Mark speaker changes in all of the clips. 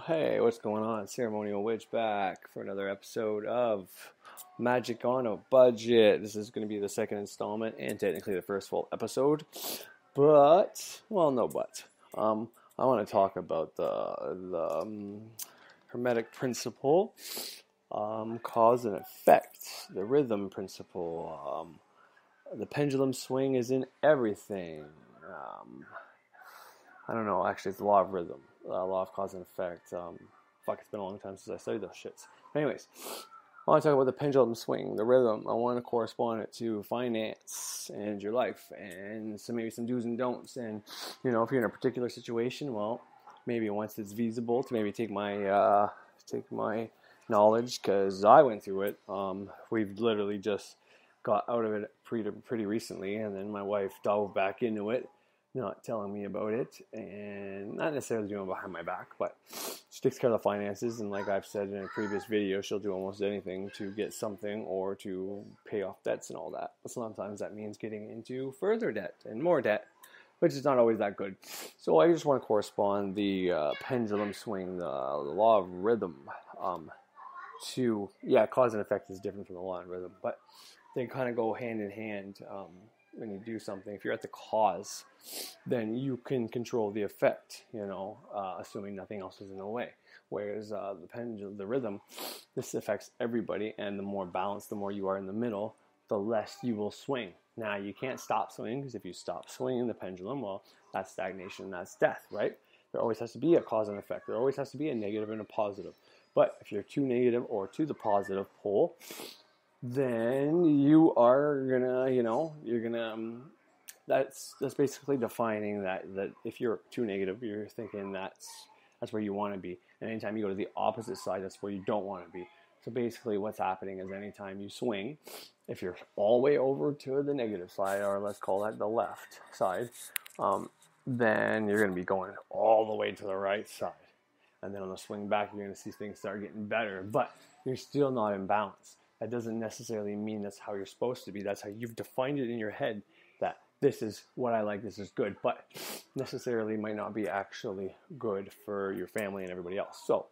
Speaker 1: Hey, what's going on? Ceremonial Witch back for another episode of Magic on a Budget. This is going to be the second installment and technically the first full episode. But, well, no but. I want to talk about the hermetic principle, cause and effect, the rhythm principle. The pendulum swing is in everything. I don't know, actually it's the law of rhythm, law of cause and effect. It's been a long time since I studied those shits. But anyways, I want to talk about the pendulum swing, the rhythm. I want to correspond it to finance and your life, and maybe some do's and don'ts. And, if you're in a particular situation, well, maybe once it's feasible to maybe take my knowledge, because I went through it. We've literally just got out of it pretty recently, and then my wife dove back into it, not telling me about it, and not necessarily doing it behind my back, but she takes care of the finances, and like I've said in a previous video, she'll do almost anything to get something or to pay off debts and all that. But sometimes that means getting into further debt and more debt, which is not always that good. So I just want to correspond the pendulum swing, the law of rhythm, to, cause and effect is different from the law of rhythm, but they kind of go hand in hand. When you do something, if you're at the cause, then you can control the effect, assuming nothing else is in the way. Whereas the rhythm, this affects everybody, and the more balanced, the more you are in the middle, the less you will swing. Now, you can't stop swinging, because if you stop swinging the pendulum, well, that's stagnation, that's death, right? There always has to be a cause and effect. There always has to be a negative and a positive. But if you're too negative or to the positive pole, then you are gonna, that's basically defining that if you're too negative, you're thinking that's where you want to be. And anytime you go to the opposite side, that's where you don't want to be. So basically what's happening is anytime you swing, if you're all the way over to the negative side, or let's call that the left side, then you're going to be going all the way to the right side. And then on the swing back, you're going to see things start getting better, but you're still not in balance. That doesn't necessarily mean that's how you're supposed to be. That's how you've defined it in your head, that this is what I like, this is good, but necessarily might not be actually good for your family and everybody else. So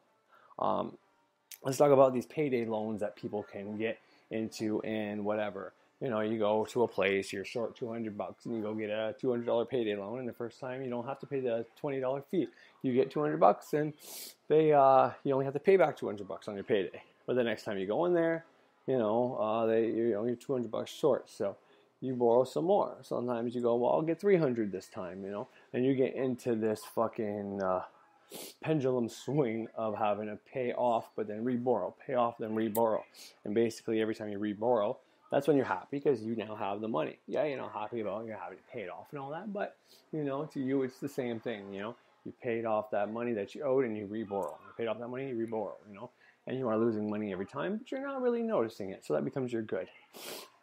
Speaker 1: let's talk about these payday loans that people can get into and whatever. You go to a place, you're short $200, and you go get a $200 payday loan, and the first time you don't have to pay the $20 fee. You get $200, and you only have to pay back $200 on your payday. But the next time you go in there, you're $200 short, so you borrow some more. Sometimes you go, well, I'll get $300 this time, and you get into this fucking pendulum swing of having to pay off, but then reborrow, pay off, then reborrow. And basically every time you reborrow, that's when you're happy, because you now have the money. Yeah, you're not happy about you're having to pay it off and all that, but, to you it's the same thing, You paid off that money that you owed and you reborrow. You paid off that money, you reborrow, And you are losing money every time, but you're not really noticing it. So that becomes your good.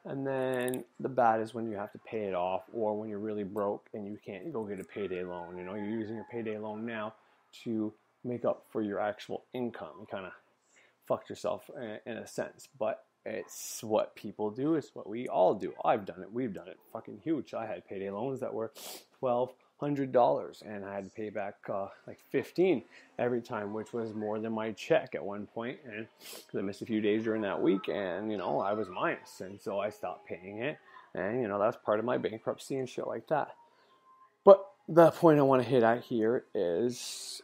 Speaker 1: And then the bad is when you have to pay it off, or when you're really broke and you can't go get a payday loan. You're using your payday loan now to make up for your actual income. You kind of fucked yourself in a sense. But it's what people do. It's what we all do. I've done it. We've done it. Fucking huge. I had payday loans that were $1,200, and I had to pay back like $15 every time, which was more than my check at one point. And because I missed a few days during that week, and I was minus, and so I stopped paying it. And that's part of my bankruptcy and shit like that. But the point I want to hit at here is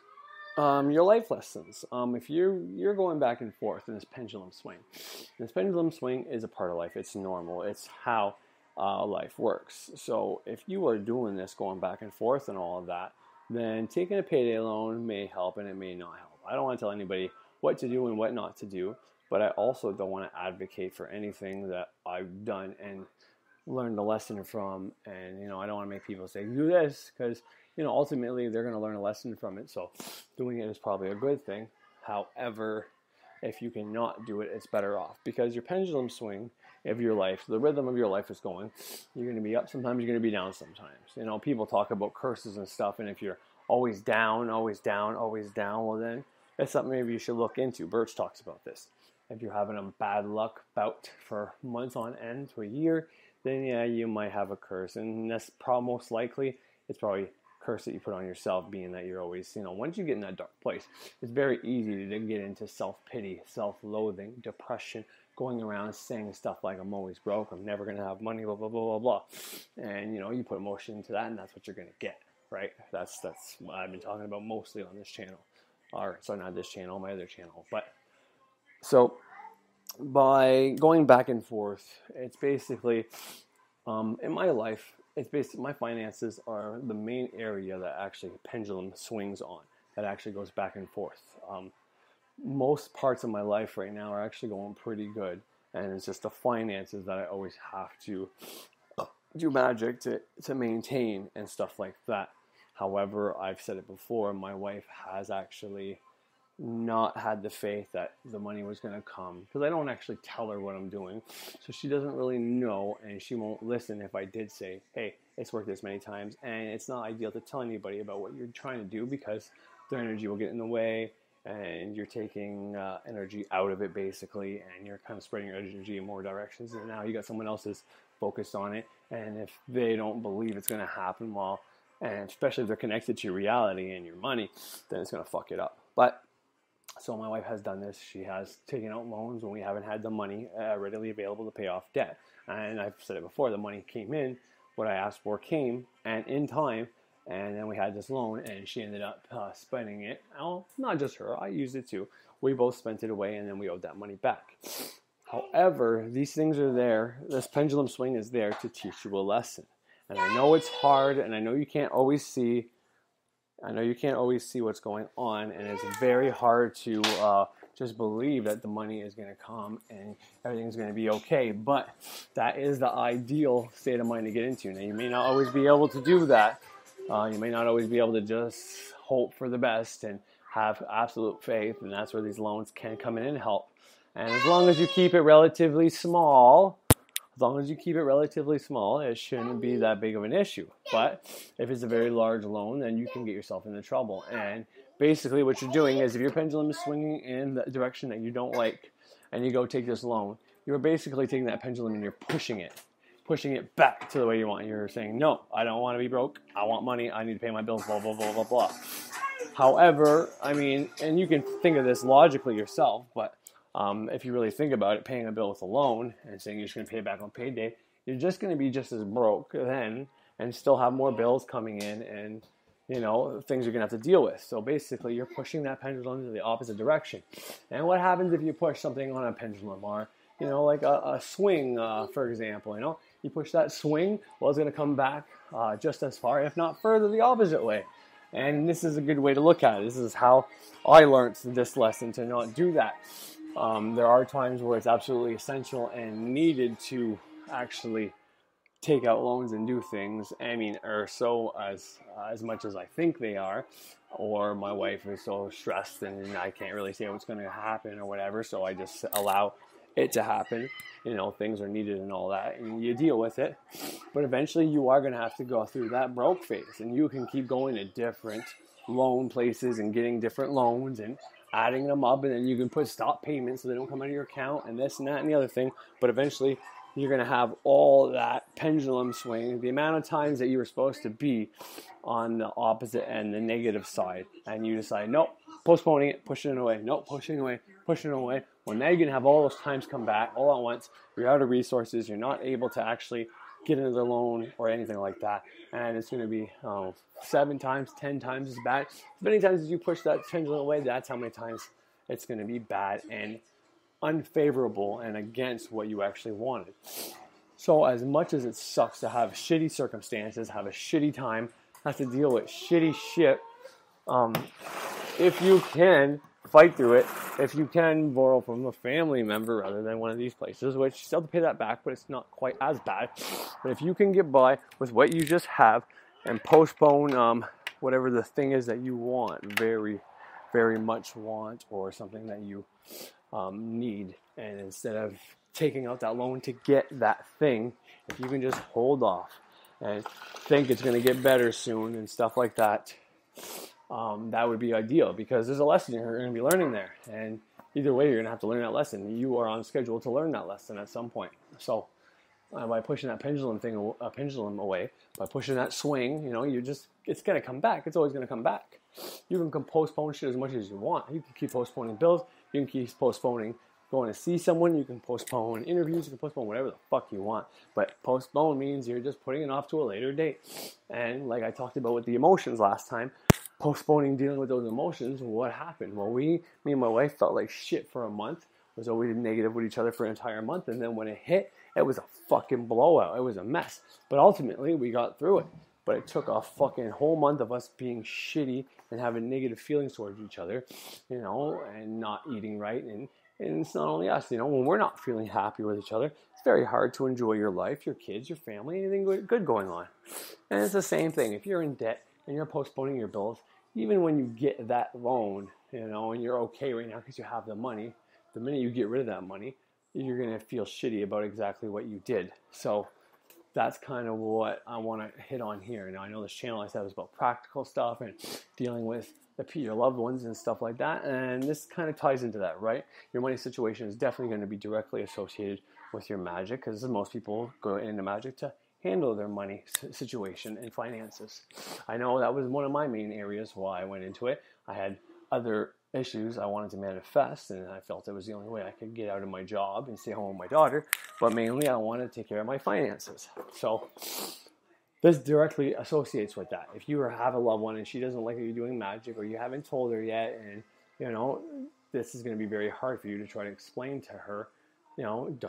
Speaker 1: your life lessons. If you're going back and forth in this pendulum swing, is a part of life. It's normal. It's how life works. So if you are doing this, going back and forth and all of that, then taking a payday loan may help and it may not help. I don't want to tell anybody what to do and what not to do, but I also don't want to advocate for anything that I've done and learned a lesson from. And I don't want to make people say do this, because ultimately they're going to learn a lesson from it. So doing it is probably a good thing. However, if you cannot do it, it's better off, because your pendulum swing of your life, the rhythm of your life is going. You're going to be up sometimes, you're going to be down sometimes. People talk about curses and stuff, and if you're always down, well then that's something maybe you should look into. Birch talks about this. If you're having a bad luck bout for months on end to a year, then yeah, you might have a curse, and that's most likely it's probably curse that you put on yourself, being that you're always, once you get in that dark place, it's very easy to get into self-pity, self-loathing, depression, going around saying stuff like, I'm always broke, I'm never going to have money, blah, blah, blah, blah, blah. And, you put emotion into that, and that's what you're going to get, right? That's what I've been talking about mostly on this channel. Or, sorry, not this channel, my other channel. But, so, by going back and forth, it's basically, in my life, it's basically, my finances are the main area that actually pendulum swings on, that actually goes back and forth. Most parts of my life right now are actually going pretty good, and it's just the finances that I always have to do magic to maintain and stuff like that. However, I've said it before, my wife has actually not had the faith that the money was going to come, because I don't actually tell her what I'm doing, so she doesn't really know, and she won't listen if I did say, hey, it's worked this many times. And it's not ideal to tell anybody about what you're trying to do, because their energy will get in the way, and you're taking energy out of it basically, and you're kind of spreading your energy in more directions, and now you got someone else's focused on it, and if they don't believe it's going to happen, well, and especially if they're connected to your reality and your money, then it's going to fuck it up. But so my wife has done this. She has taken out loans when we haven't had the money readily available to pay off debt. And I've said it before, the money came in, what I asked for came, and in time, and then we had this loan, and she ended up spending it. Well, not just her, I used it too. We both spent it away, and then we owed that money back. However, these things are there. This pendulum swing is there to teach you a lesson. And I know it's hard, and I know you can't always see what's going on, and it's very hard to just believe that the money is going to come and everything's going to be okay. But that is the ideal state of mind to get into. Now, you may not always be able to do that. You may not always be able to just hope for the best and have absolute faith, and that's where these loans can come in and help. And as long as you keep it relatively small, it shouldn't be that big of an issue. But if it's a very large loan, then you can get yourself into trouble. And basically what you're doing is, if your pendulum is swinging in the direction that you don't like, and you go take this loan, you're basically taking that pendulum and you're pushing it back to the way you want. You're saying, no, I don't want to be broke. I want money. I need to pay my bills, blah, blah, blah, blah, blah. However, and you can think of this logically yourself, but if you really think about it, paying a bill with a loan and saying you're just going to pay it back on payday, you're just going to be just as broke then and still have more bills coming in, and things you're going to have to deal with. So basically, you're pushing that pendulum in the opposite direction. And what happens if you push something on a pendulum, or like a swing, for example? You push that swing, well, it's going to come back just as far, if not further, the opposite way. And this is a good way to look at it. This is how I learned this lesson, to not do that. There are times where it's absolutely essential and needed to actually take out loans and do things. Or so as much as I think they are, or my wife is so stressed and I can't really say what's going to happen or whatever, so I just allow it to happen. Things are needed and all that, and you deal with it. But eventually you are going to have to go through that broke phase, and you can keep going to different loan places and getting different loans and adding them up, and then you can put stop payments so they don't come out of your account, and this and that and the other thing. But eventually you're going to have all that pendulum swing, the amount of times that you were supposed to be on the opposite end, the negative side, and you decide, nope, postponing it, pushing it away, nope, pushing it away. Well, now you're going to have all those times come back all at once. You're out of resources. You're not able to actually get another loan or anything like that. And it's going to be 7 times, 10 times as bad. As many times as you push that pendulum away, that's how many times it's going to be bad and unfavorable and against what you actually wanted. So as much as it sucks to have shitty circumstances, have a shitty time, have to deal with shitty shit, if you can fight through it, if you can borrow from a family member rather than one of these places, which you still have to pay that back, but it's not quite as bad. But if you can get by with what you just have and postpone whatever the thing is that you want, very, very much want, or something that you need, and instead of taking out that loan to get that thing, if you can just hold off and think it's going to get better soon and stuff like that, that would be ideal, because there's a lesson you're going to be learning there, and either way you're going to have to learn that lesson. You are on schedule to learn that lesson at some point. So by pushing that pendulum away, by pushing that swing, you just it's going to come back. It's always going to come back. You can postpone shit as much as you want. You can keep postponing bills. You can keep postponing going to see someone. You can postpone interviews. You can postpone whatever the fuck you want. But postpone means you're just putting it off to a later date. And like I talked about with the emotions last time, postponing dealing with those emotions, what happened? Well, me and my wife felt like shit for a month. Was always negative with each other for an entire month. And then when it hit, it was a fucking blowout. It was a mess. But ultimately, we got through it. But it took a fucking whole month of us being shitty and having negative feelings towards each other, and not eating right. And it's not only us, when we're not feeling happy with each other, it's very hard to enjoy your life, your kids, your family, anything good going on. And it's the same thing. If you're in debt and you're postponing your bills, even when you get that loan, and you're okay right now because you have the money, the minute you get rid of that money, you're going to feel shitty about exactly what you did. So that's kind of what I want to hit on here. Now, I know this channel I said was about practical stuff and dealing with your loved ones and stuff like that. And this kind of ties into that, right? Your money situation is definitely going to be directly associated with your magic, because most people go into magic to handle their money situation and finances. I know that was one of my main areas why I went into it. I had other issues I wanted to manifest, and I felt it was the only way I could get out of my job and stay home with my daughter, but mainly I wanted to take care of my finances. So this directly associates with that. If you have a loved one and she doesn't like that you're doing magic, or you haven't told her yet, and this is going to be very hard for you to try to explain to her,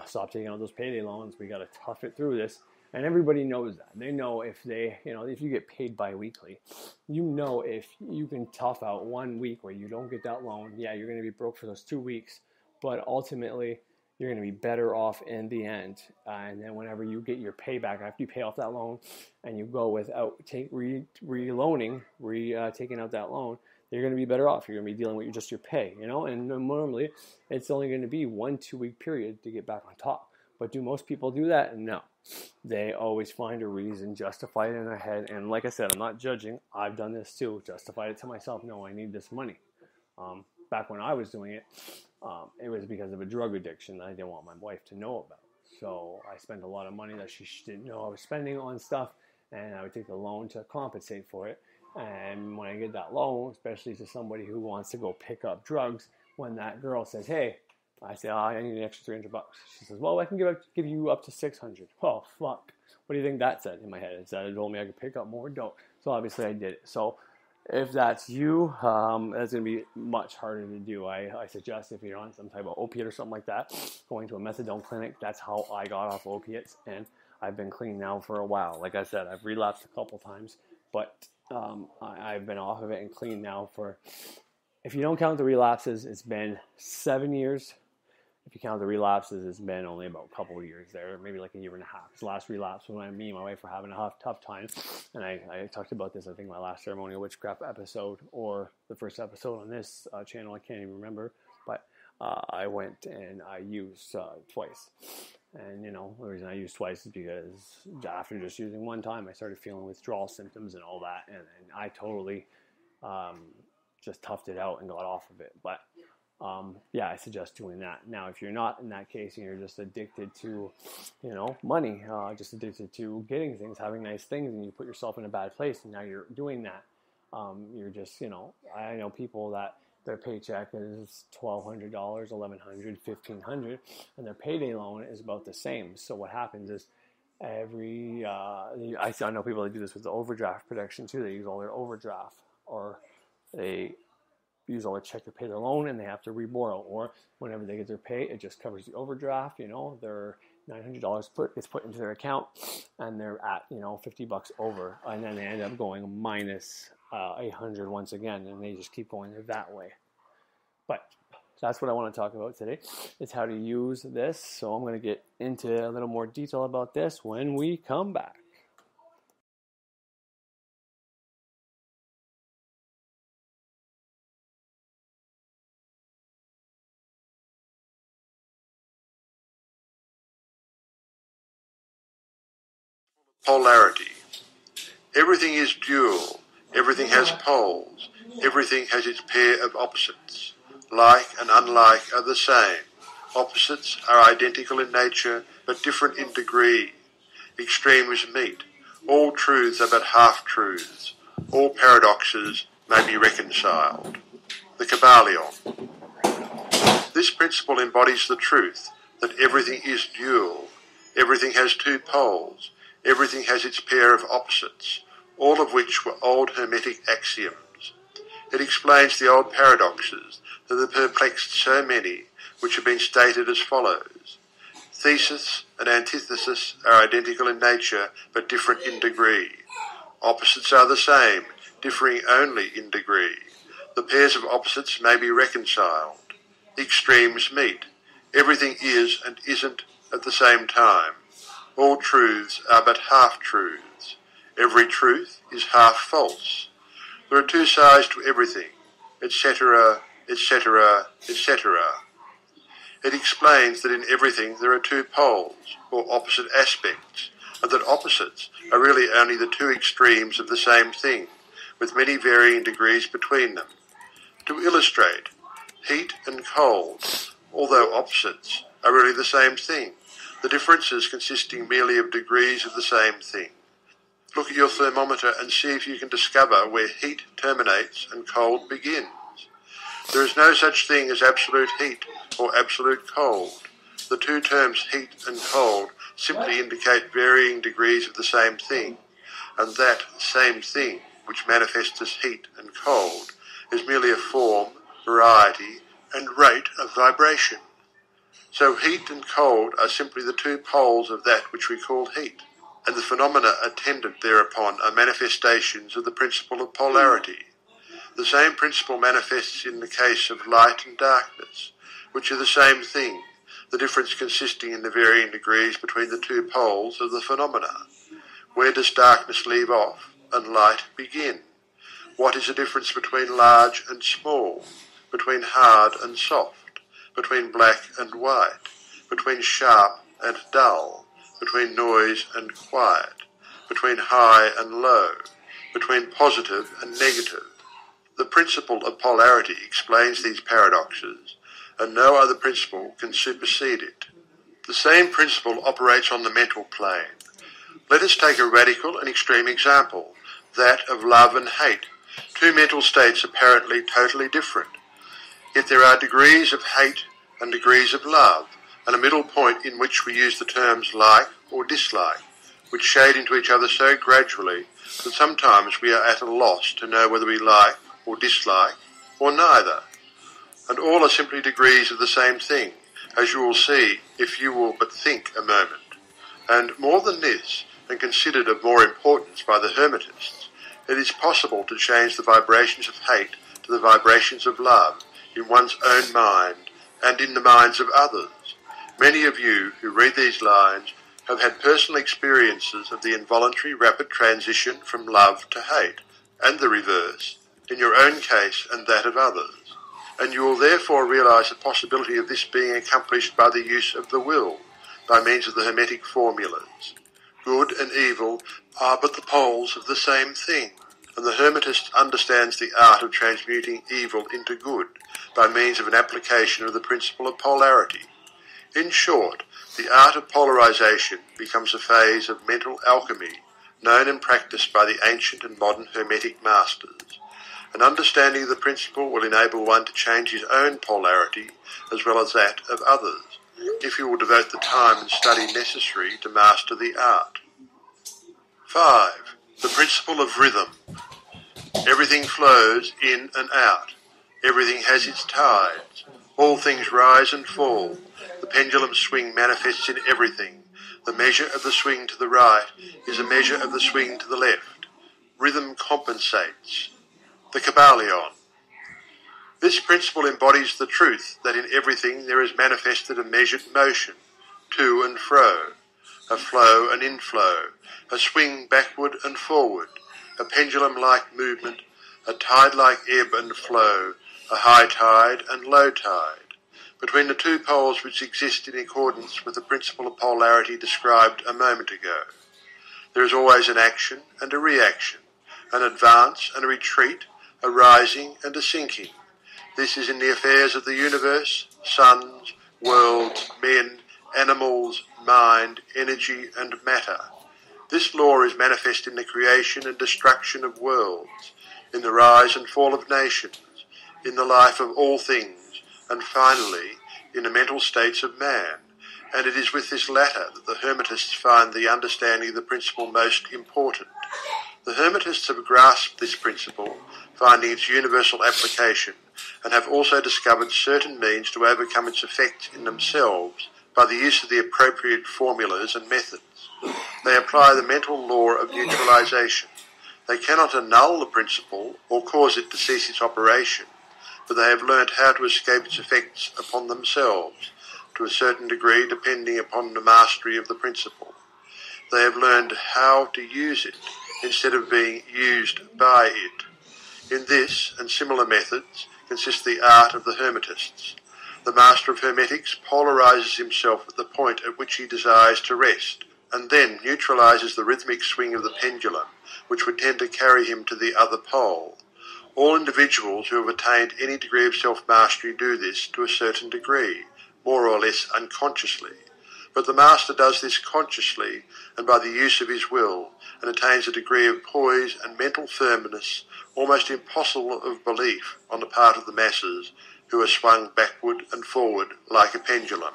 Speaker 1: stop taking out those payday loans, we got to tough it through this. And everybody knows that. They know if if you get paid bi-weekly, if you can tough out 1 week where you don't get that loan, yeah, you're going to be broke for those 2 weeks, but ultimately you're going to be better off in the end. And then whenever you get your payback, after you pay off that loan and you go without taking out that loan, you're going to be better off. You're going to be dealing with just your pay, and normally it's only going to be 1-2 week period to get back on top. But do most people do that? No. They always find a reason, justify it in their head. And like I said, I'm not judging. I've done this too. Justified it to myself. No, I need this money. Back when I was doing it, it was because of a drug addiction that I didn't want my wife to know about. So I spent a lot of money that she didn't know I was spending on stuff, and I would take the loan to compensate for it. And when I get that loan, especially to somebody who wants to go pick up drugs, when that girl says, hey, I say, I need an extra $300. She says, well, I can give you up to $600. Oh, fuck. What do you think that said in my head? It said it told me I could pick up more dope. So obviously I did it. So if that's you, that's going to be much harder to do. I suggest if you're on some type of opiate or something like that, going to a methadone clinic. That's how I got off opiates. And I've been clean now for a while. Like I said, I've relapsed a couple times. But I've been off of it and clean now for, if you don't count the relapses, it's been 7 years. If you count the relapses, it's been only about a couple of years there, maybe like a year and a half. The last relapse when me and my wife were having a tough time, and I talked about this, I think, my last ceremonial witchcraft episode, or the first episode on this channel, I can't even remember, but I went and I used twice. And, the reason I used twice is because after just using one time, I started feeling withdrawal symptoms and all that, and I totally just toughed it out and got off of it. But I suggest doing that. Now, if you're not in that case and you're just addicted to, money, just addicted to getting things, having nice things, and you put yourself in a bad place, and now you're doing that, you're just, I know people that their paycheck is $1,200, $1,100, $1,500, and their payday loan is about the same. So what happens is I know people that do this with the overdraft protection too. They use all their overdraft, or they use all their check to pay their loan, and they have to reborrow, or whenever they get their pay, it just covers the overdraft. Their $900 gets put into their account, and they're at $50 over, and then they end up going minus $800 once again, and they just keep going that way. But that's what I want to talk about today, is how to use this. So I'm going to get into a little more detail about this when we come back.
Speaker 2: Polarity. Everything is dual. Everything has poles. Everything has its pair of opposites. Like and unlike are the same. Opposites are identical in nature, but different in degree. Extremes meet. All truths are but half-truths. all paradoxes may be reconciled. The Kybalion. This principle embodies the truth that everything is dual, everything has two poles, everything has its pair of opposites, all of which were old hermetic axioms. It explains the old paradoxes that have perplexed so many, which have been stated as follows. Thesis and antithesis are identical in nature, but different in degree. Opposites are the same, differing only in degree. The pairs of opposites may be reconciled. Extremes meet. Everything is and isn't at the same time. All truths are but half-truths. Every truth is half false. There are two sides to everything, etc., etc., etc. It explains that in everything there are two poles, or opposite aspects, and that opposites are really only the two extremes of the same thing, with many varying degrees between them. To illustrate, heat and cold, although opposites, are really the same thing, the differences consisting merely of degrees of the same thing. Look at your thermometer and see if you can discover where heat terminates and cold begins. There is no such thing as absolute heat or absolute cold. The two terms heat and cold simply indicate varying degrees of the same thing, and that same thing, which manifests as heat and cold, is merely a form, variety, and rate of vibration. So heat and cold are simply the two poles of that which we call heat, and the phenomena attendant thereupon are manifestations of the principle of polarity. The same principle manifests in the case of light and darkness, which are the same thing, the difference consisting in the varying degrees between the two poles of the phenomena. Where does darkness leave off and light begin? What is the difference between large and small, between hard and soft, between black and white, between sharp and dull, between noise and quiet, between high and low, between positive and negative? The principle of polarity explains these paradoxes, and no other principle can supersede it. The same principle operates on the mental plane. Let us take a radical and extreme example, that of love and hate, two mental states apparently totally different. Yet there are degrees of hate and degrees of love, and a middle point in which we use the terms like or dislike, which shade into each other so gradually that sometimes we are at a loss to know whether we like or dislike, or neither. And all are simply degrees of the same thing, as you will see if you will but think a moment. And more than this, and considered of more importance by the Hermetists, it is possible to change the vibrations of hate to the vibrations of love in one's own mind and in the minds of others. Many of you who read these lines have had personal experiences of the involuntary rapid transition from love to hate, and the reverse, in your own case and that of others, and you will therefore realize the possibility of this being accomplished by the use of the will, by means of the hermetic formulas. Good and evil are but the poles of the same thing, and the Hermetist understands the art of transmuting evil into good by means of an application of the principle of polarity. In short, the art of polarization becomes a phase of mental alchemy, known and practiced by the ancient and modern Hermetic masters. An understanding of the principle will enable one to change his own polarity as well as that of others, if he will devote the time and study necessary to master the art. 5. The principle of rhythm. Everything flows in and out. Everything has its tides. All things rise and fall. The pendulum swing manifests in everything. The measure of the swing to the right is a measure of the swing to the left. Rhythm compensates. The Kybalion. This principle embodies the truth that in everything there is manifested a measured motion, to and fro, a flow and inflow, a swing backward and forward, a pendulum-like movement, a tide-like ebb and flow, a high tide and low tide, between the two poles which exist in accordance with the principle of polarity described a moment ago. There is always an action and a reaction, an advance and a retreat, a rising and a sinking. This is in the affairs of the universe, suns, worlds, men, animals, mind, energy, and matter. This law is manifest in the creation and destruction of worlds, in the rise and fall of nations, in the life of all things, and finally, in the mental states of man. And it is with this latter that the Hermetists find the understanding of the principle most important. The Hermetists have grasped this principle, finding its universal application, and have also discovered certain means to overcome its effects in themselves by the use of the appropriate formulas and methods. They apply the mental law of neutralization. They cannot annul the principle or cause it to cease its operation, but they have learnt how to escape its effects upon themselves, to a certain degree depending upon the mastery of the principle. They have learned how to use it instead of being used by it. In this and similar methods consists the art of the Hermetists. The master of Hermetics polarizes himself at the point at which he desires to rest, and then neutralizes the rhythmic swing of the pendulum, which would tend to carry him to the other pole. All individuals who have attained any degree of self-mastery do this to a certain degree, more or less unconsciously. But the master does this consciously and by the use of his will, and attains a degree of poise and mental firmness almost impossible of belief on the part of the masses, who are swung backward and forward like a pendulum.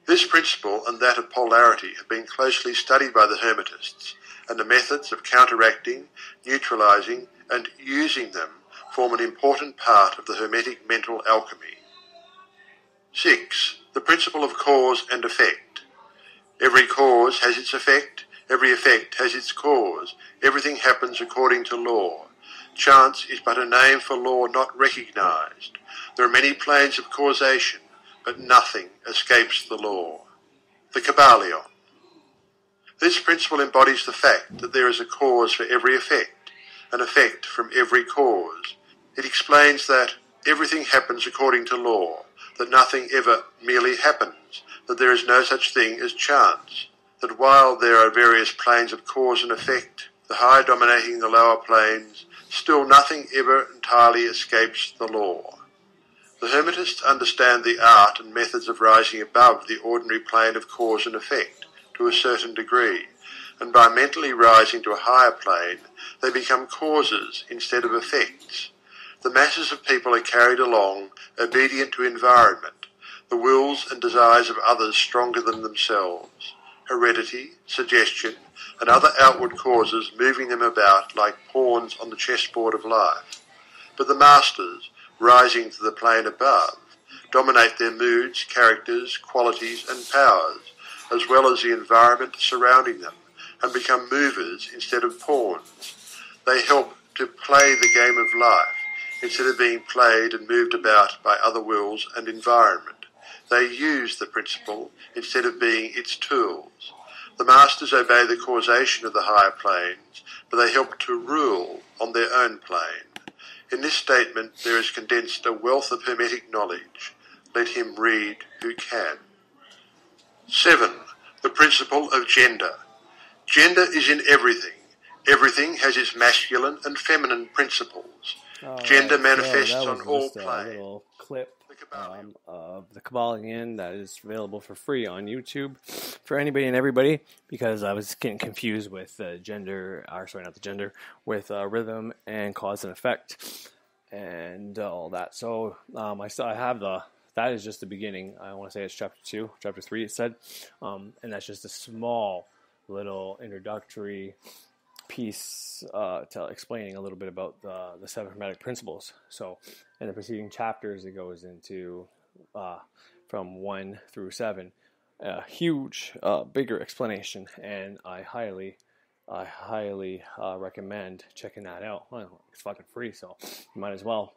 Speaker 2: This principle and that of polarity have been closely studied by the Hermetists, and the methods of counteracting, neutralizing, and using them form an important part of the Hermetic mental alchemy. 6. The principle of cause and effect. Every cause has its effect, every effect has its cause, everything happens according to law. Chance is but a name for law not recognized. There are many planes of causation, but nothing escapes the law. The Kybalion. This principle embodies the fact that there is a cause for every effect, an effect from every cause. It explains that everything happens according to law, that nothing ever merely happens, that there is no such thing as chance, that while there are various planes of cause and effect, the higher dominating the lower planes, still nothing ever entirely escapes the law. The Hermetists understand the art and methods of rising above the ordinary plane of cause and effect to a certain degree, and by mentally rising to a higher plane, they become causes instead of effects. The masses of people are carried along, obedient to environment, the wills and desires of others stronger than themselves, heredity, suggestion, and other outward causes moving them about like pawns on the chessboard of life. But the masters, rising to the plane above, dominate their moods, characters, qualities, and powers, as well as the environment surrounding them, and become movers instead of pawns. They help to play the game of life, instead of being played and moved about by other wills and environment. They use the principle instead of being its tools. The masters obey the causation of the higher planes, but they help to rule on their own plane. In this statement there is condensed a wealth of Hermetic knowledge. Let him read who can. 7. The principle of gender. Gender is in everything. Everything has its masculine and feminine principles. Gender manifests on all planes.
Speaker 1: A little clip of the Kybalion that is available for free on YouTube for anybody and everybody, because I was getting confused with with rhythm and cause and effect and all that. So I have that is just the beginning. I want to say it's chapter 2, chapter 3 it said, and that's just a small little introductory piece to explaining a little bit about the 7 hermetic principles. So in the preceding chapters it goes into from 1 through 7 a huge bigger explanation, and I highly recommend checking that out. Well, it's fucking free, so you might as well.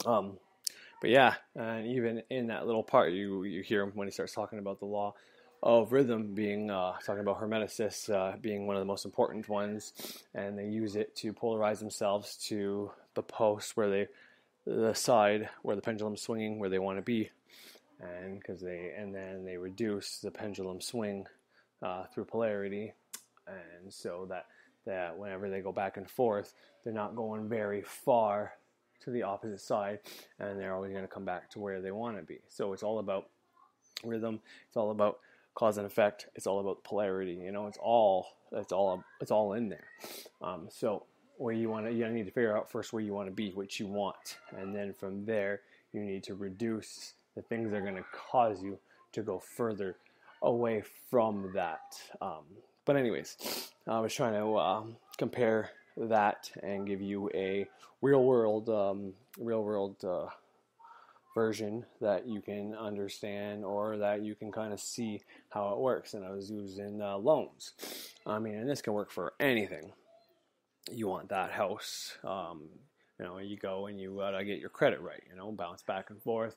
Speaker 1: But yeah, and even in that little part you hear him when he starts talking about the law of rhythm, being talking about hermeticists being one of the most important ones, and they use it to polarize themselves to the post the side where the pendulum's swinging where they want to be, and then they reduce the pendulum swing through polarity, and so that whenever they go back and forth, they're not going very far to the opposite side, and they're always going to come back to where they want to be. So it's all about rhythm. It's all about cause and effect. It's all about polarity. It's all in there. So where you need to figure out first where you want to be, what you want, and then from there you need to reduce the things that are going to cause you to go further away from that. But anyways, I was trying to compare that and give you a real world version that you can understand, or that you can kind of see how it works. And I was using loans. And this can work for anything. You want that house. You go and you gotta get your credit right. Bounce back and forth,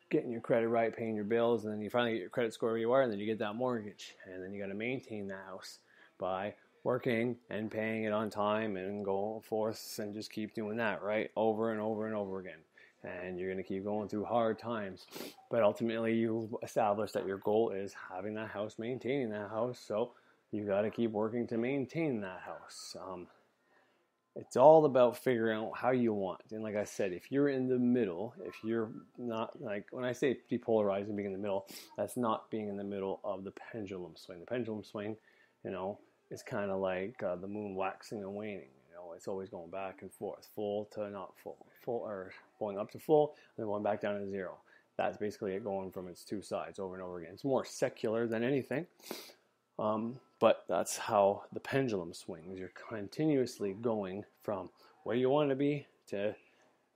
Speaker 1: getting your credit right, paying your bills, and then you finally get your credit score where you are, and then you get that mortgage, and then you gotta maintain that house by working and paying it on time and go forth and just keep doing that, right? Over and over and over again. And you're going to keep going through hard times. But ultimately, you establish that your goal is having that house, maintaining that house. So you got to keep working to maintain that house. It's all about figuring out how you want. And like I said, if you're in the middle, if you're not, like when I say depolarized and being in the middle, that's not being in the middle of the pendulum swing. The pendulum swing, is kind of like the moon waxing and waning. It's always going back and forth, full to not full, or going up to full, and then going back down to zero. That's basically it, going from its two sides over and over again. It's more secular than anything, but that's how the pendulum swings. You're continuously going from where you want to be to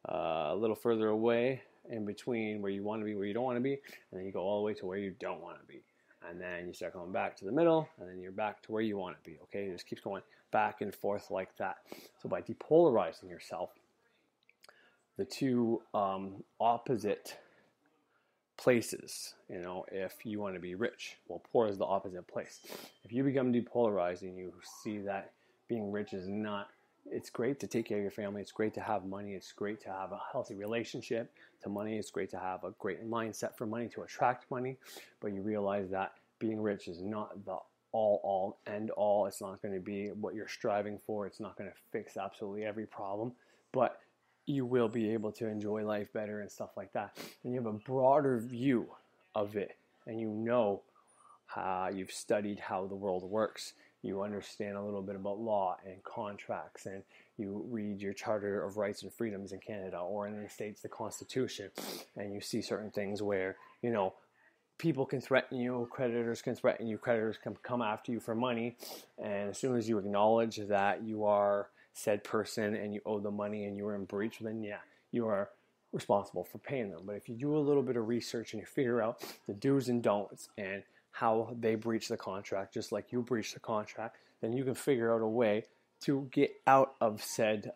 Speaker 1: a little further away, in between where you want to be, where you don't want to be, and then you go all the way to where you don't want to be. And then you start going back to the middle, and then you're back to where you want to be, okay? It just keeps going back and forth like that. So by depolarizing yourself, the two opposite places, if you want to be rich, well, poor is the opposite place. If you become depolarized and you see that being rich is not, it's great to take care of your family, it's great to have money, it's great to have a healthy relationship to money, it's great to have a great mindset for money, to attract money, but you realize that being rich is not the all end all. It's not going to be what you're striving for. It's not going to fix absolutely every problem, but you will be able to enjoy life better and stuff like that. And you have a broader view of it, and you've studied how the world works. You understand a little bit about law and contracts, and you read your Charter of Rights and Freedoms in Canada, or in the States, the Constitution, and you see certain things where, people can threaten you, creditors can threaten you, creditors can come after you for money, and as soon as you acknowledge that you are said person and you owe the money and you are in breach, then you are responsible for paying them. But if you do a little bit of research and you figure out the do's and don'ts and how they breach the contract, just like you breach the contract, then you can figure out a way to get out of said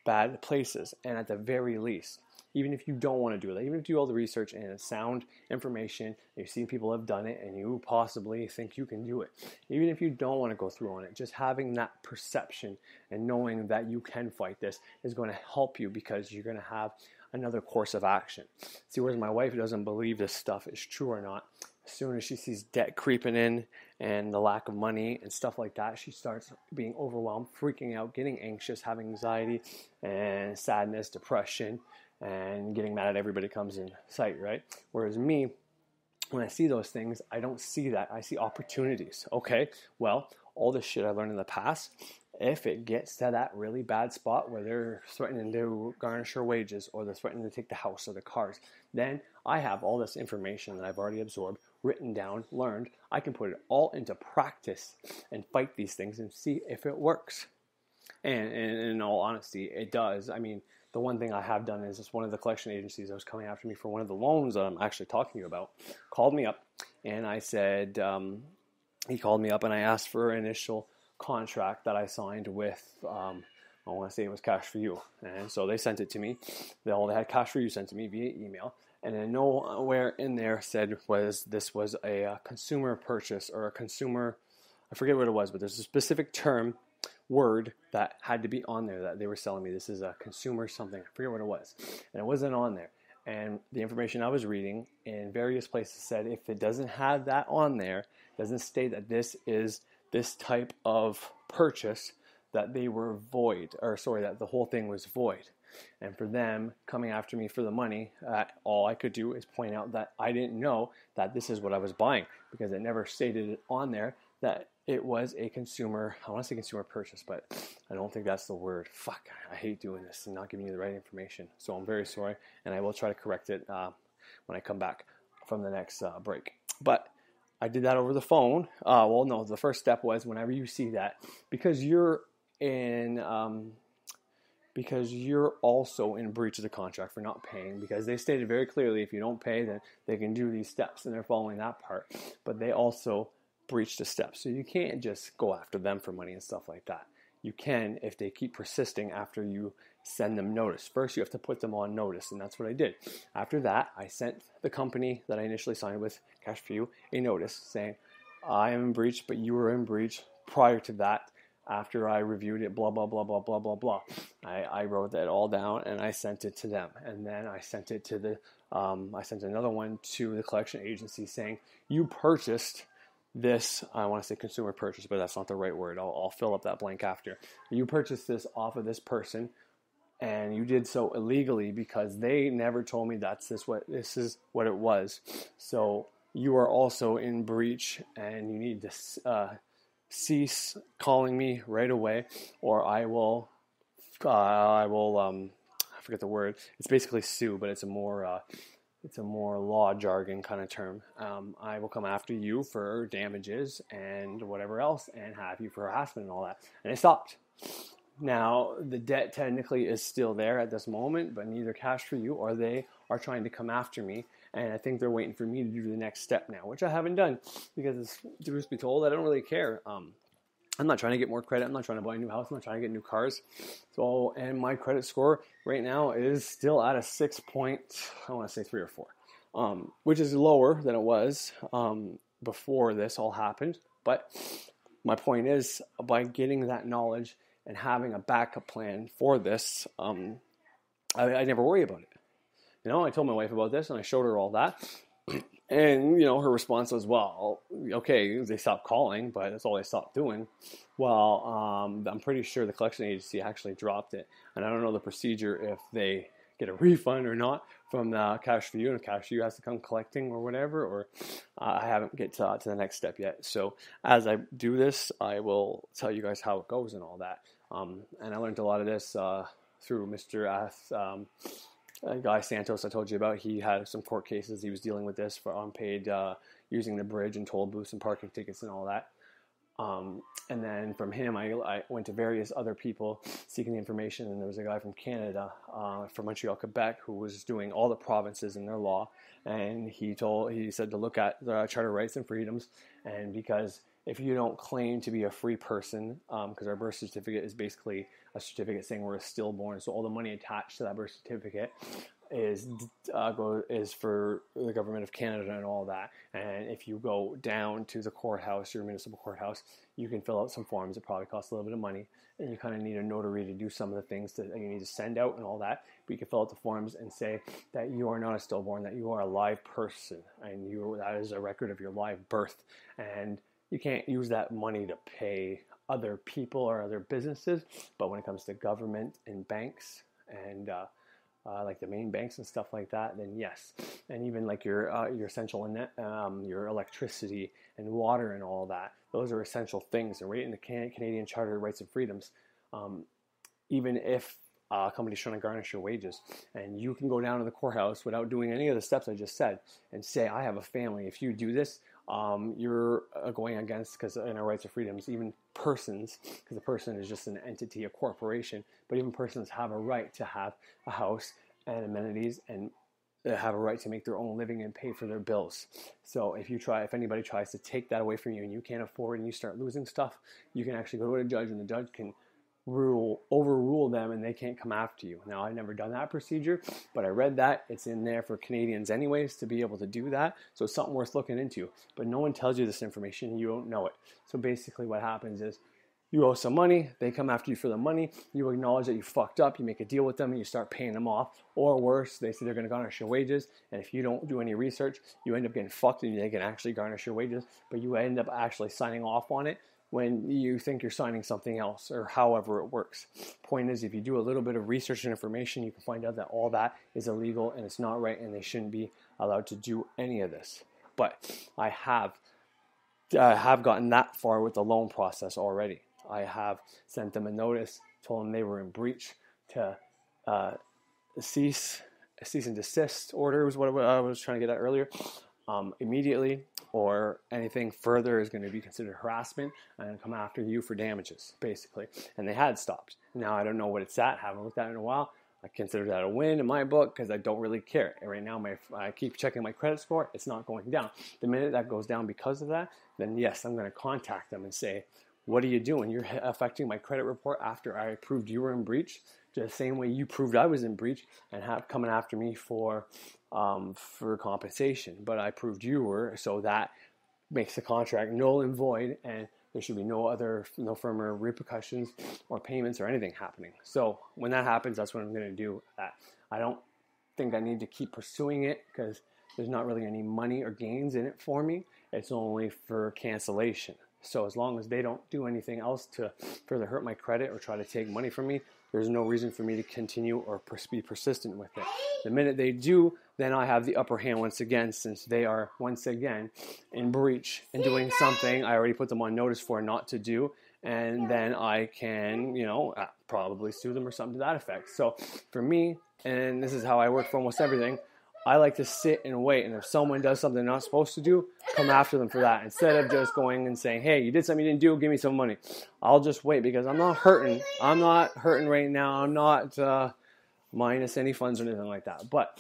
Speaker 1: bad places. And at the very least, even if you don't want to do that, even if you do all the research and it's sound information, you've seen people have done it and you possibly think you can do it, even if you don't want to go through on it, just having that perception and knowing that you can fight this is going to help you, because you're going to have another course of action. See, whereas my wife doesn't believe this stuff is true or not, as soon as she sees debt creeping in and the lack of money and stuff like that, she starts being overwhelmed, freaking out, getting anxious, having anxiety and sadness, depression, and getting mad at everybody comes in sight, right? Whereas me, when I see those things, I don't see that. I see opportunities. Okay, well, all this shit I learned in the past, if it gets to that really bad spot where they're threatening to garnish your wages, or they're threatening to take the house or the cars, then I have all this information that I've already absorbed, written down, learned. I can put it all into practice and fight these things and see if it works. And in all honesty, it does. The one thing I have done is just one of the collection agencies that was coming after me for one of the loans that I'm actually talking to you about called me up, and I said, he called me up and I asked for an initial contract that I signed with, I want to say it was Cash for You. And so they sent it to me. They had Cash for You sent to me via email. And then nowhere in there said this was a consumer purchase or a consumer, I forget what it was, but there's a specific word that had to be on there that they were selling me. This is a consumer something. I forget what it was. And it wasn't on there. And the information I was reading in various places said if it doesn't have that on there, doesn't state that this is this type of purchase, that they were void, that the whole thing was void. And for them coming after me for the money, all I could do is point out that I didn't know that this is what I was buying, because it never stated it on there that it was a consumer, I want to say consumer purchase, but I don't think that's the word. Fuck, I hate doing this and not giving you the right information. So I'm very sorry, and I will try to correct it when I come back from the next break. But I did that over the phone. Well, no, the first step was whenever you see that, because you're also in breach of the contract for not paying, because they stated very clearly if you don't pay, then they can do these steps, and they're following that part. But they also breached the steps. So you can't just go after them for money and stuff like that. You can if they keep persisting after you send them notice. First, you have to put them on notice, and that's what I did. After that, I sent the company that I initially signed with, Cash for You, a notice saying, I am in breach, but you were in breach prior to that. After I reviewed it, blah, blah, blah, blah, blah, blah, blah. I wrote that all down, and I sent it to them. And then I sent it to I sent another one to the collection agency saying, you purchased this, I want to say consumer purchase, but that's not the right word. I'll fill up that blank after. You purchased this off of this person, and you did so illegally because they never told me this is what it was. So you are also in breach, and you need to cease calling me right away, or I forget the word. It's basically sue, but it's a more law jargon kind of term. I will come after you for damages and whatever else, and have you for harassment and all that. And it stopped. Now, the debt technically is still there at this moment, but neither Cash for You or they are trying to come after me. And I think they're waiting for me to do the next step now, which I haven't done, because truth be told, I don't really care. I'm not trying to get more credit. I'm not trying to buy a new house. I'm not trying to get new cars. So, and my credit score right now is still at a 6 point, I want to say 3 or 4, which is lower than it was before this all happened. But my point is, by getting that knowledge and having a backup plan for this, I never worry about it. I told my wife about this, and I showed her all that. And, her response was, well, okay, they stopped calling, but that's all they stopped doing. Well, I'm pretty sure the collection agency actually dropped it. And I don't know the procedure if they get a refund or not from the Cash for You, and if Cash for You has to come collecting or whatever, or I haven't get to the next step yet. So as I do this, I will tell you guys how it goes and all that. And I learned a lot of this through Mr. Guy Santos I told you about. He had some court cases. He was dealing with this for unpaid using the bridge and toll booths and parking tickets and all that. And then from him, I went to various other people seeking the information, and there was a guy from Canada, from Montreal, Quebec, who was doing all the provinces in their law, and he said to look at the Charter of Rights and Freedoms, and because if you don't claim to be a free person, because our birth certificate is basically a certificate saying we're a stillborn, so all the money attached to that birth certificate is for the government of Canada and all that. And if you go down to the courthouse, your municipal courthouse, you can fill out some forms. It probably costs a little bit of money, and you kind of need a notary to do some of the things that you need to send out and all that. But you can fill out the forms and say that you are not a stillborn, that you are a live person, and that is a record of your live birth. And you can't use that money to pay other people or other businesses. But when it comes to government and banks and like the main banks and stuff like that, then yes. And even like your essential your electricity and water and all that, those are essential things. And right in the Canadian Charter of Rights and Freedoms, even if a company's trying to garnish your wages, and you can go down to the courthouse without doing any of the steps I just said and say, I have a family. If you do this, you're going against, because in our rights and freedoms, even persons, because a person is just an entity, a corporation, but even persons have a right to have a house and amenities, and have a right to make their own living and pay for their bills. So if anybody tries to take that away from you and you can't afford and you start losing stuff, you can actually go to a judge, and the judge can overrule them, and they can't come after you. Now, I've never done that procedure, but I read that it's in there for Canadians anyways to be able to do that. So it's something worth looking into. But no one tells you this information, and you don't know it. So basically what happens is you owe some money, they come after you for the money, you acknowledge that you fucked up, you make a deal with them, and you start paying them off. Or worse, they say they're going to garnish your wages, and if you don't do any research, you end up getting fucked, and they can actually garnish your wages, but you end up actually signing off on it when you think you're signing something else, or however it works. Point is, if you do a little bit of research and information, you can find out that all that is illegal and it's not right, and they shouldn't be allowed to do any of this. But I have gotten that far with the loan process already. I have sent them a notice, told them they were in breach, to cease and desist order was what I was trying to get at earlier, immediately, or anything further is going to be considered harassment and come after you for damages, basically. And they had stopped. Now I don't know what it's at. Haven't looked at it in a while. I consider that a win in my book because I don't really care. And right now, I keep checking my credit score. It's not going down. The minute that goes down because of that, then yes, I'm going to contact them and say, what are you doing? You're affecting my credit report after I proved you were in breach, the same way you proved I was in breach, and coming after me for compensation. But I proved you were, so that makes the contract null and void, and there should be no further repercussions or payments or anything happening. So when that happens, that's what I'm going to do. That I don't think I need to keep pursuing it because there's not really any money or gains in it for me. It's only for cancellation. So as long as they don't do anything else to further hurt my credit or try to take money from me, there's no reason for me to continue or be persistent with it. The minute they do, then I have the upper hand once again, since they are once again in breach and doing something I already put them on notice for not to do. And then I can, probably sue them or something to that effect. So for me, and this is how I work for almost everything, I like to sit and wait, and if someone does something they're not supposed to do, come after them for that. Instead of just going and saying, hey, you did something you didn't do, give me some money. I'll just wait because I'm not hurting. I'm not hurting right now. I'm not minus any funds or anything like that. But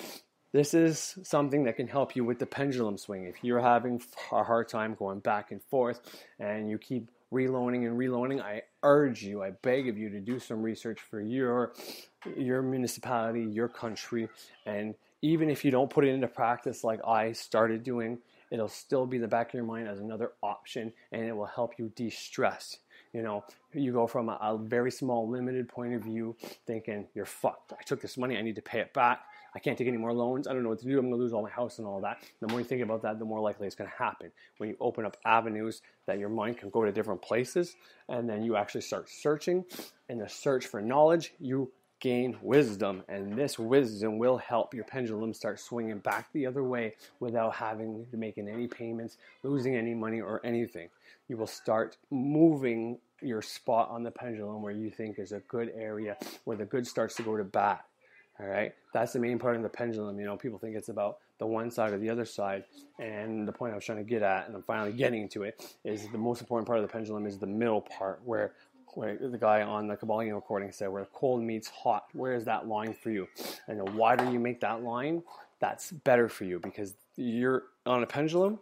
Speaker 1: this is something that can help you with the pendulum swing. If you're having a hard time going back and forth and you keep reloaning, I urge you, I beg of you to do some research for your municipality, your country, and even if you don't put it into practice like I started doing, it'll still be in the back of your mind as another option, and it will help you de-stress. You go from a very small, limited point of view thinking, you're fucked. I took this money, I need to pay it back. I can't take any more loans. I don't know what to do. I'm going to lose all my house and all that. The more you think about that, the more likely it's going to happen. When you open up avenues that your mind can go to different places, and then you actually start searching, in the search for knowledge, you gain wisdom, and this wisdom will help your pendulum start swinging back the other way without having to make any payments, losing any money or anything. You will start moving your spot on the pendulum where you think is a good area, where the good starts to go to bad. All right, that's the main part of the pendulum. People think it's about the one side or the other side, and the point I was trying to get at, and I'm finally getting to it, is the most important part of the pendulum is the middle part, where the guy on the Kabbalion recording said, where cold meets hot. Where is that line for you? And the wider you make that line, that's better for you, because you're on a pendulum,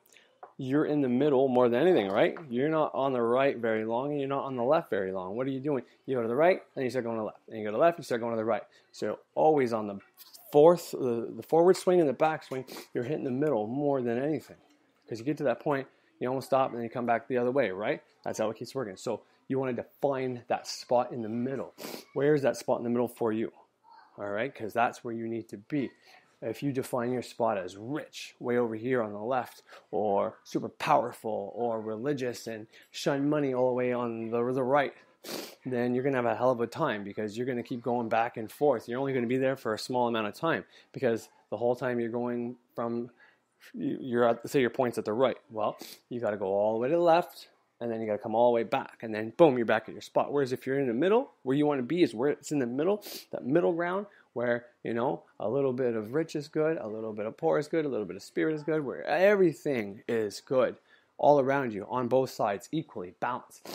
Speaker 1: you're in the middle more than anything, right? You're not on the right very long, and you're not on the left very long. What are you doing? You go to the right, then you start going to the left. Then you go to the left, you start going to the right. So always on the forward swing and the back swing, you're hitting the middle more than anything. Because you get to that point, you almost stop, and then you come back the other way, right? That's how it keeps working. So you want to define that spot in the middle. Where is that spot in the middle for you? All right, because that's where you need to be. If you define your spot as rich, way over here on the left, or super powerful, or religious, and shun money all the way on the right, then you're going to have a hell of a time, because you're going to keep going back and forth. You're only going to be there for a small amount of time, because the whole time you're going from, say your point's at the right. Well, you got to go all the way to the left, and then you got to come all the way back, and then boom, you're back at your spot. Whereas if you're in the middle, where you want to be is where it's in the middle, that middle ground, where, a little bit of rich is good, a little bit of poor is good, a little bit of spirit is good, where everything is good all around you, on both sides, equally balanced.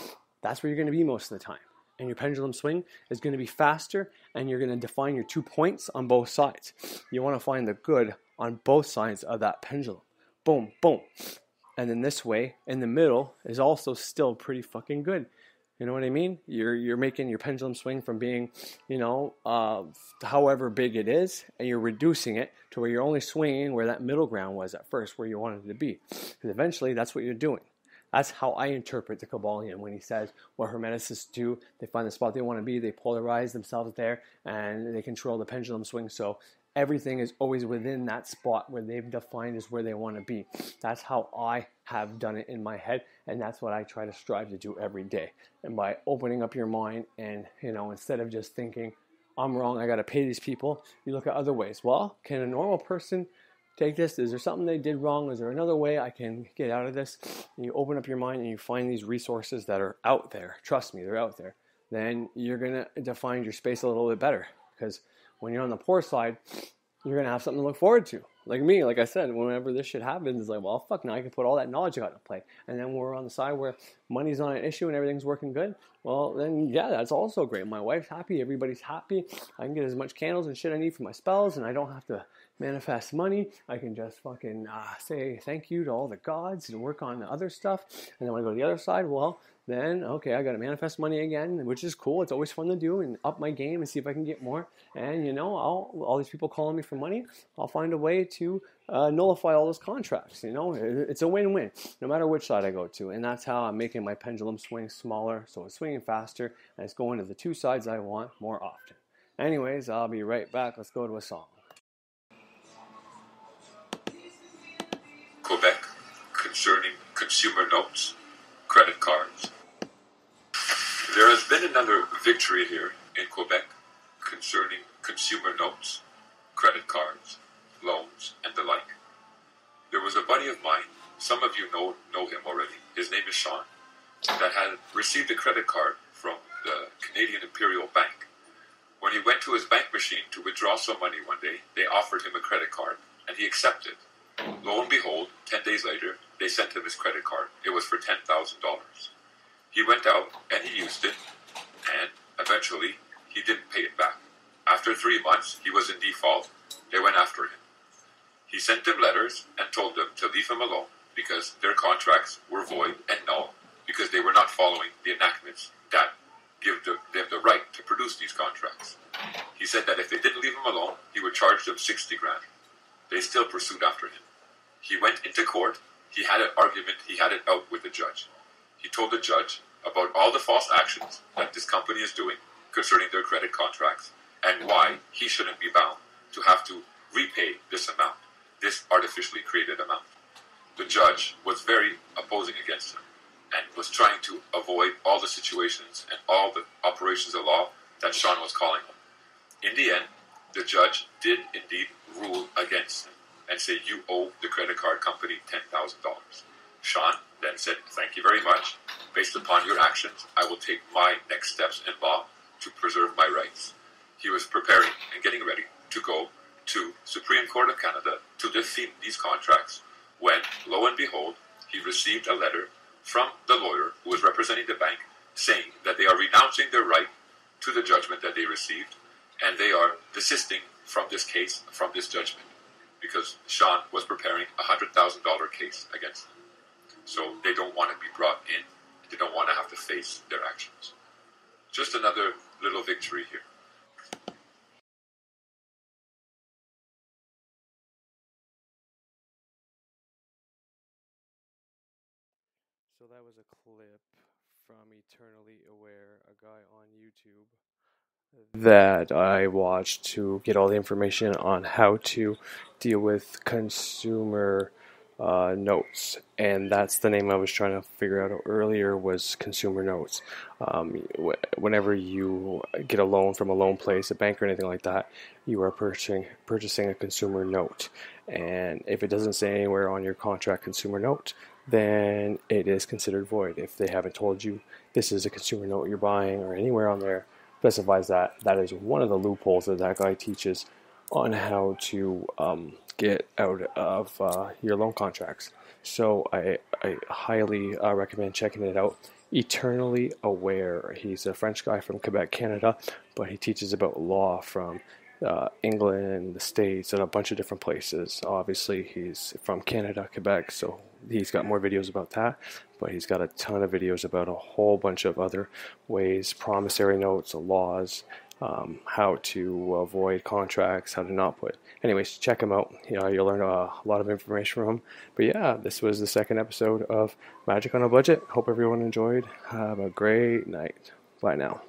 Speaker 1: That's where you're going to be most of the time. And your pendulum swing is going to be faster, and you're going to define your 2 points on both sides. You want to find the good on both sides of that pendulum. Boom, boom. And then this way, in the middle, is also still pretty fucking good. You know what I mean? You're making your pendulum swing from being, however big it is, and you're reducing it to where you're only swinging where that middle ground was at first, where you wanted it to be. Because eventually, that's what you're doing. That's how I interpret the Kabbalion when he says what hermeticists do. They find the spot they want to be, they polarize themselves there, and they control the pendulum swing. So everything is always within that spot where they've defined as where they want to be. That's how I have done it in my head, and that's what I try to strive to do every day. And by opening up your mind and, instead of just thinking, I'm wrong, I got to pay these people, you look at other ways. Well, can a normal person take this? Is there something they did wrong? Is there another way I can get out of this? And you open up your mind and you find these resources that are out there. Trust me, they're out there. Then you're going to define your space a little bit better, because when you're on the poor side, you're going to have something to look forward to. Like me, like I said, whenever this shit happens, it's like, well, fuck, now I can put all that knowledge I got to play. And then we're on the side where money's not an issue and everything's working good. Well, then, yeah, that's also great. My wife's happy. Everybody's happy. I can get as much candles and shit I need for my spells, and I don't have to manifest money. I can just fucking say thank you to all the gods and work on the other stuff. And then when I go to the other side, well, then, okay, I got to manifest money again, which is cool. It's always fun to do, and up my game and see if I can get more. And, all these people calling me for money, I'll find a way to nullify all those contracts. It's a win-win, no matter which side I go to. And that's how I'm making my pendulum swing smaller, so it's swinging faster, and it's going to the two sides I want more often. Anyways, I'll be right back. Let's go to a song.
Speaker 3: Quebec, concerning consumer notes, credit cards. There has been another victory here in Quebec concerning consumer notes, credit cards, loans, and the like. There was a buddy of mine, some of you know him already, his name is Sean, that had received a credit card from the Canadian Imperial Bank. When he went to his bank machine to withdraw some money one day, they offered him a credit card, and he accepted. Lo and behold, 10 days later, they sent him his credit card. It was for $10,000. He went out and he used it, and eventually he didn't pay it back. After 3 months, he was in default. They went after him. He sent them letters and told them to leave him alone because their contracts were void and null because they were not following the enactments that give them the right to produce these contracts. He said that if they didn't leave him alone, he would charge them $60,000. They still pursued after him. He went into court. He had an argument. He had it out with the judge. He told the judge about all the false actions that this company is doing concerning their credit contracts and why he shouldn't be bound to have to repay this amount, this artificially created amount. The judge was very opposing against him and was trying to avoid all the situations and all the operations of law that Sean was calling him. In the end, the judge did indeed rule against him and say, you owe the credit card company $10,000. Sean then said, thank you very much. Based upon your actions, I will take my next steps in law to preserve my rights. He was preparing and getting ready to go to Supreme Court of Canada to defeat these contracts when, lo and behold, he received a letter from the lawyer who was representing the bank saying that they are renouncing their right to the judgment that they received and they are desisting from this case, from this judgment, because Sean was preparing a $100,000 case against them. So they don't want to be brought in. They don't want to have to face their actions. Just another little victory here.
Speaker 1: So that was a clip from Eternally Aware, a guy on YouTube that I watched to get all the information on how to deal with consumer notes, and that's the name I was trying to figure out earlier was consumer notes. Whenever you get a loan from a loan place, a bank or anything like that, you are purchasing a consumer note, and if it doesn't say anywhere on your contract consumer note, then it is considered void. If they haven't told you this is a consumer note you're buying or anywhere on there specifies that, that is one of the loopholes that guy teaches on how to get out of your loan contracts. So I highly recommend checking it out. Eternally Aware. He's a French guy from Quebec, Canada, but he teaches about law from England, the States, and a bunch of different places. Obviously, he's from Canada, Quebec, so he's got more videos about that, but he's got a ton of videos about a whole bunch of other ways, promissory notes, laws, how to avoid contracts, how to not put. Anyways, check him out. You'll learn a lot of information from him. But yeah, this was the second episode of Magic on a Budget. Hope everyone enjoyed. Have a great night. Bye now.